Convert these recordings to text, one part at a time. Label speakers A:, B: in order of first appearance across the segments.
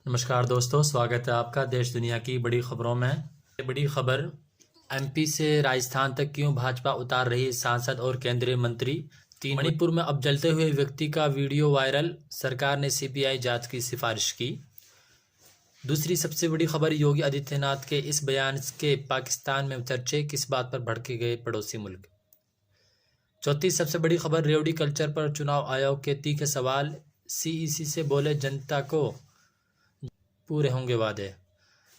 A: नमस्कार दोस्तों, स्वागत है आपका देश दुनिया की बड़ी खबरों में। बड़ी खबर, एमपी से राजस्थान तक क्यों भाजपा उतार रही सांसद और केंद्रीय मंत्री। मणिपुर में अब जलते हुए व्यक्ति का वीडियो वायरल, सरकार ने सीबीआई जांच की सिफारिश की। दूसरी सबसे बड़ी खबर, योगी आदित्यनाथ के इस बयान के पाकिस्तान में चर्चे, किस बात पर भड़के गए पड़ोसी मुल्क। चौथी सबसे बड़ी खबर, रेवड़ी कल्चर पर चुनाव आयोग के तीखे सवाल, सीईसी से बोले जनता को पूरे होंगे वादे।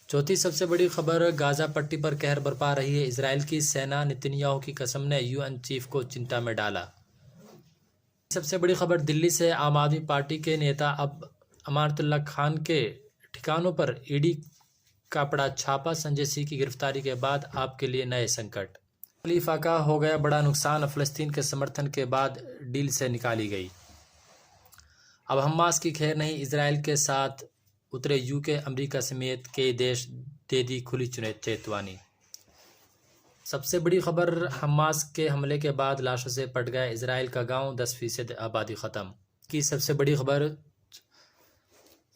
A: चौथी सबसे बड़ी खबर, गाजा पट्टी पर कहर बरपा रही है इजराइल की सेना, नेतन्याहू की कसम ने यूएन चीफ को चिंता में डाला। सबसे बड़ी खबर, दिल्ली से आम आदमी पार्टी के नेता अब अमानतुल्लाह खान के ठिकानों पर ईडी का पड़ा छापा, संजय सिंह की गिरफ्तारी के बाद आपके लिए नए संकट। खलीफा का हो गया बड़ा नुकसान, फलस्तीन के समर्थन के बाद डील से निकाली गई। अब हमास की खैर नहीं, इजराइल के साथ उतरे यूके, अमेरिका समेत कई देश दे दी खुली चेतावनी। सबसे बड़ी खबर, हमास के हमले के बाद लाशों से पट गया इजराइल का गांव, 10% आबादी खत्म। की सबसे बड़ी खबर,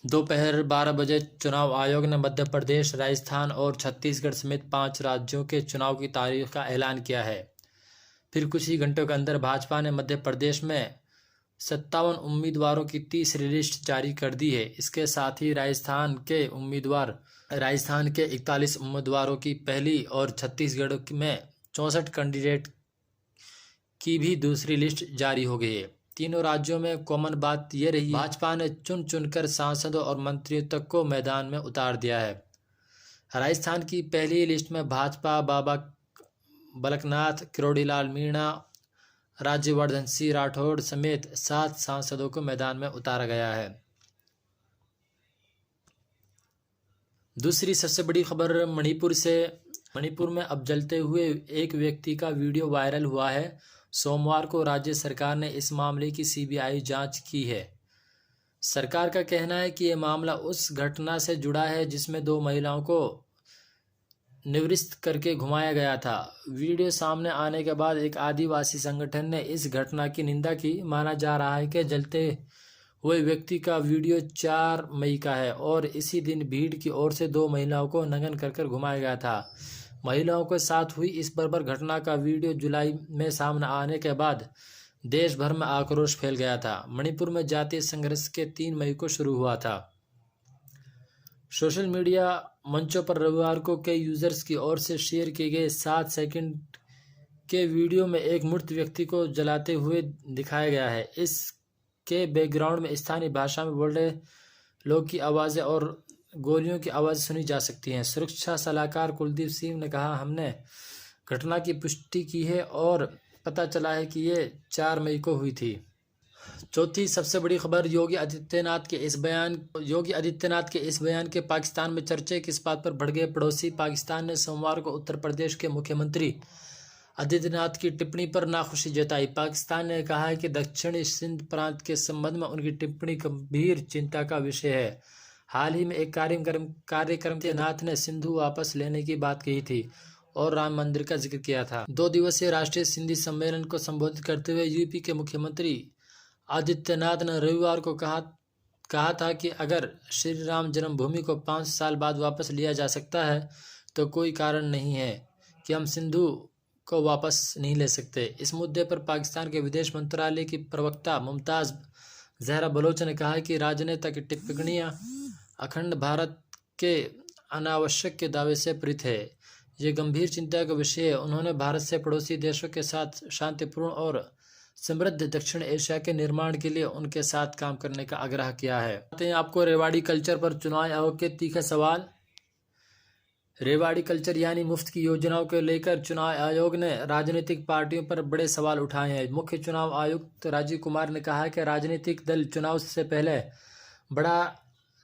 A: दोपहर 12 बजे चुनाव आयोग ने मध्य प्रदेश, राजस्थान और छत्तीसगढ़ समेत 5 राज्यों के चुनाव की तारीख का ऐलान किया है। फिर कुछ ही घंटों के अंदर भाजपा ने मध्य प्रदेश में 57 उम्मीदवारों की तीसरी लिस्ट जारी कर दी है। इसके साथ ही राजस्थान के 41 उम्मीदवारों की पहली और छत्तीसगढ़ में 64 कैंडिडेट की भी दूसरी लिस्ट जारी हो गई है। तीनों राज्यों में कॉमन बात यह रही, भाजपा ने चुन चुनकर सांसदों और मंत्रियों तक को मैदान में उतार दिया है। राजस्थान की पहली लिस्ट में भाजपा बाबा बालकनाथ, किरोड़ीलाल मीणा, राज्यवर्धन सिंह राठौड़ समेत 7 सांसदों को मैदान में उतारा गया है। दूसरी सबसे बड़ी खबर, मणिपुर में अब जलते हुए एक व्यक्ति का वीडियो वायरल हुआ है। सोमवार को राज्य सरकार ने इस मामले की सीबीआई जांच की है। सरकार का कहना है कि यह मामला उस घटना से जुड़ा है जिसमें 2 महिलाओं को निवृत्त करके घुमाया गया था। वीडियो सामने आने के बाद एक आदिवासी संगठन ने इस घटना की निंदा की। माना जा रहा है कि जलते हुए व्यक्ति का वीडियो 4 मई का है और इसी दिन भीड़ की ओर से 2 महिलाओं को नंगन कर घुमाया गया था। महिलाओं के साथ हुई इस बर्बर घटना का वीडियो जुलाई में सामने आने के बाद देश भर में आक्रोश फैल गया था। मणिपुर में जातीय संघर्ष के 3 मई को शुरू हुआ था। सोशल मीडिया मंचों पर रविवार को कई यूजर्स की ओर से शेयर किए गए 7 सेकंड के वीडियो में एक मृत व्यक्ति को जलाते हुए दिखाया गया है। इसके बैकग्राउंड में स्थानीय भाषा में बोल रहे लोग की आवाज़ें और गोलियों की आवाज़ सुनी जा सकती हैं। सुरक्षा सलाहकार कुलदीप सिंह ने कहा, हमने घटना की पुष्टि की है और पता चला है कि ये 4 मई को हुई थी। चौथी सबसे बड़ी खबर, योगी आदित्यनाथ के इस बयान के पाकिस्तान में चर्चे, किस बात पर भड़ गए पड़ोसी। पाकिस्तान ने सोमवार को उत्तर प्रदेश के मुख्यमंत्री आदित्यनाथ की टिप्पणी पर नाखुशी जताई। पाकिस्तान ने कहा है कि दक्षिणी सिंध प्रांत के संबंध में उनकी टिप्पणी गंभीर चिंता का विषय है। हाल ही में एक कार्यक्रम के नाथ ने सिंधु वापस लेने की बात कही थी और राम मंदिर का जिक्र किया था। 2 दिवसीय राष्ट्रीय सिंधी सम्मेलन को संबोधित करते हुए यूपी के मुख्यमंत्री आदित्यनाथ ने रविवार को कहा था कि अगर श्री राम जन्मभूमि को 5 साल बाद वापस लिया जा सकता है तो कोई कारण नहीं है कि हम सिंधु को वापस नहीं ले सकते। इस मुद्दे पर पाकिस्तान के विदेश मंत्रालय की प्रवक्ता मुमताज़ जहरा बलोच ने कहा कि राजनेता की टिप्पणियां अखंड भारत के अनावश्यक के दावे से प्रेरित है। ये गंभीर चिंता का विषय है। उन्होंने भारत से पड़ोसी देशों के साथ शांतिपूर्ण और समृद्ध दक्षिण एशिया के निर्माण के लिए उनके साथ काम करने का आग्रह किया है। आते हैं आपको रेवाड़ी कल्चर पर चुनाव आयोग के तीखे सवाल। रेवाड़ी कल्चर यानी मुफ्त की योजनाओं को लेकर चुनाव आयोग ने राजनीतिक पार्टियों पर बड़े सवाल उठाए हैं। मुख्य चुनाव आयुक्त राजीव कुमार ने कहा है कि राजनीतिक दल चुनाव से पहले बड़ा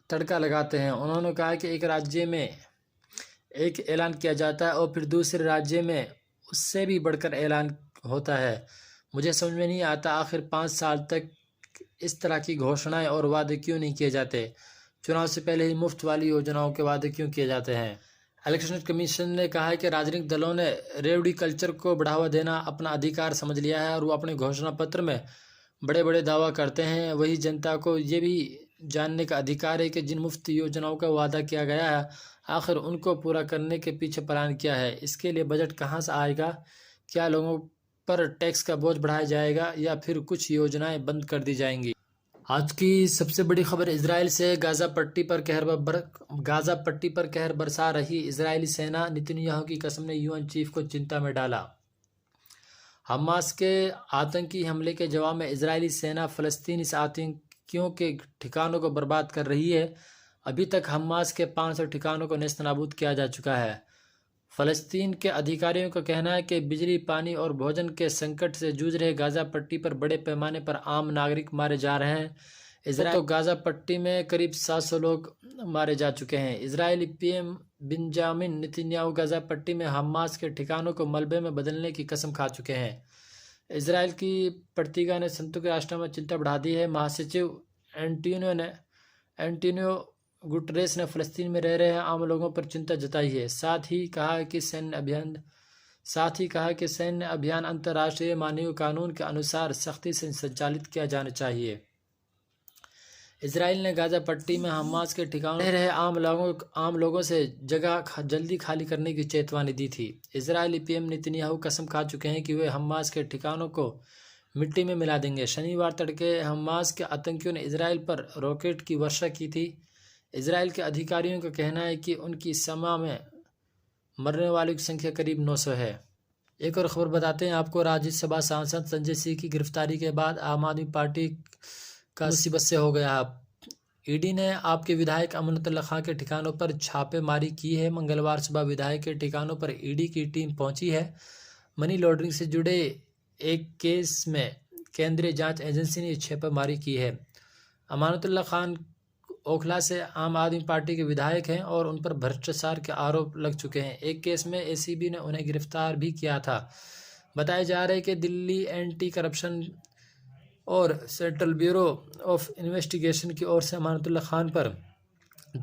A: तड़का लगाते हैं। उन्होंने कहा कि एक राज्य में एक ऐलान किया जाता है और फिर दूसरे राज्य में उससे भी बढ़कर ऐलान होता है। मुझे समझ में नहीं आता आखिर 5 साल तक इस तरह की घोषणाएं और वादे क्यों नहीं किए जाते। चुनाव से पहले ही मुफ्त वाली योजनाओं के वादे क्यों किए जाते हैं। इलेक्शन कमीशन ने कहा है कि राजनीतिक दलों ने रेवड़ी कल्चर को बढ़ावा देना अपना अधिकार समझ लिया है और वो अपने घोषणा पत्र में बड़े बड़े दावा करते हैं, वही जनता को ये भी जानने का अधिकार है कि जिन मुफ्त योजनाओं का वादा किया गया है, आखिर उनको पूरा करने के पीछे प्लान क्या है। इसके लिए बजट कहाँ से आएगा, क्या लोगों पर टैक्स का बोझ बढ़ाया जाएगा या फिर कुछ योजनाएं बंद कर दी जाएंगी। आज की सबसे बड़ी खबर इजराइल से। गाजा पट्टी पर कहर बरसा रही इजरायली सेना। नेतन्याहू की कसम ने यूएन चीफ को चिंता में डाला। हमास के आतंकी हमले के जवाब में इजरायली सेना फलस्तीनी आतंकियों के ठिकानों को बर्बाद कर रही है। अभी तक हमास के 500 ठिकानों को नेस्तनाबूद किया जा चुका है। फलस्तीन के अधिकारियों का कहना है कि बिजली, पानी और भोजन के संकट से जूझ रहे गाजा पट्टी पर बड़े पैमाने पर आम नागरिक मारे जा रहे हैं। इजराइल तो गाजा पट्टी में करीब 700 लोग मारे जा चुके हैं। Israeli PM Benjamin Netanyahu Gaza पट्टी में हमास के ठिकानों को मलबे में बदलने की कसम खा चुके हैं। इजराइल की प्रतिज्ञा ने संयुक्त राष्ट्र में चिंता बढ़ा दी है। महासचिव एंटोनियो गुटरेस ने फलस्तीन में रह रहे आम लोगों पर चिंता जताई है। साथ ही कहा कि सैन्य अभियान अंतर्राष्ट्रीय मानवीय कानून के अनुसार सख्ती से संचालित किया जाना चाहिए। इजराइल ने गाजा पट्टी में हमास के ठिकानों रह रहे आम लोगों से जगह जल्दी खाली करने की चेतावनी दी थी। इजरायली पीएम नेतन्याहू कसम खा चुके हैं कि वे हमास के ठिकानों को मिट्टी में मिला देंगे। शनिवार तड़के हमास के आतंकियों ने इजराइल पर रॉकेट की वर्षा की थी। इजराइल के अधिकारियों का कहना है कि उनकी समा में मरने वालों की संख्या करीब 900 है। एक और खबर बताते हैं आपको। राज्यसभा सांसद संजय सिंह की गिरफ्तारी के बाद आम आदमी पार्टी का मुसीबत से हो गया। ईडी ने आपके विधायक अमानतुल्लाह खान के ठिकानों पर छापेमारी की है। मंगलवार सुबह विधायक के ठिकानों पर ईडी की टीम पहुंची है। मनी लॉन्ड्रिंग से जुड़े एक केस में केंद्रीय जांच एजेंसी ने छापेमारी की है। अमानतुल्लाह खान ओखला से आम आदमी पार्टी के विधायक हैं और उन पर भ्रष्टाचार के आरोप लग चुके हैं। एक केस में एसीबी ने उन्हें गिरफ्तार भी किया था। बताया जा रहा है कि दिल्ली एंटी करप्शन और सेंट्रल ब्यूरो ऑफ इन्वेस्टिगेशन की ओर से अमानतुल्लाह खान पर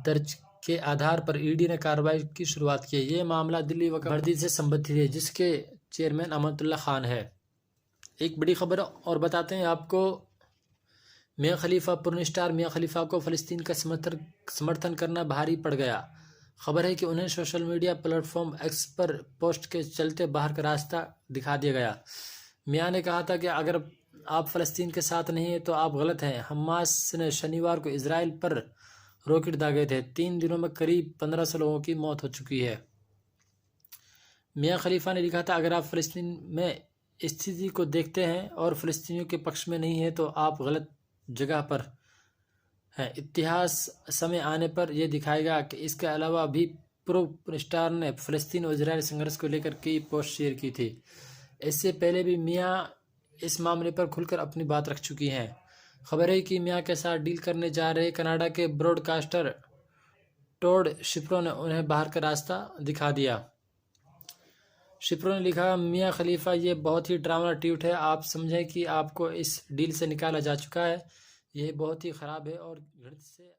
A: दर्ज के आधार पर ईडी ने कार्रवाई की शुरुआत की है। ये मामला दिल्ली वक्फ बोर्ड से संबंधित है, जिसके चेयरमैन अमानतुल्लाह खान है। एक बड़ी खबर और बताते हैं आपको। मियां खलीफा पोर्न स्टार मियां खलीफा को फ़लस्तीन का समर्थन करना भारी पड़ गया। खबर है कि उन्हें सोशल मीडिया प्लेटफॉर्म एक्स पर पोस्ट के चलते बाहर का रास्ता दिखा दिया गया। मियां ने कहा था कि अगर आप फ़लस्तीन के साथ नहीं हैं तो आप गलत हैं। हमास ने शनिवार को इजराइल पर रॉकेट दागे थे। 3 दिनों में करीब 1500 लोगों की मौत हो चुकी है। मियां खलीफा ने लिखा था, अगर आप फ़लस्तीन में स्थिति को देखते हैं और फ़लस्तीनियों के पक्ष में नहीं है तो आप गलत जगह पर है। इतिहास समय आने पर यह दिखाएगा कि इसके अलावा भी पोर्न स्टार ने फ़लस्तीन और इजराइल संघर्ष को लेकर कई पोस्ट शेयर की थी। इससे पहले भी मियां इस मामले पर खुलकर अपनी बात रख चुकी हैं। खबर है कि मियां के साथ डील करने जा रहे कनाडा के ब्रॉडकास्टर टॉड शिप्रो ने उन्हें बाहर का रास्ता दिखा दिया। शिप्रो ने लिखा, मियां खलीफा ये बहुत ही ड्रामा ट्वीट है। आप समझें कि आपको इस डील से निकाला जा चुका है। यह बहुत ही ख़राब है और घृणित से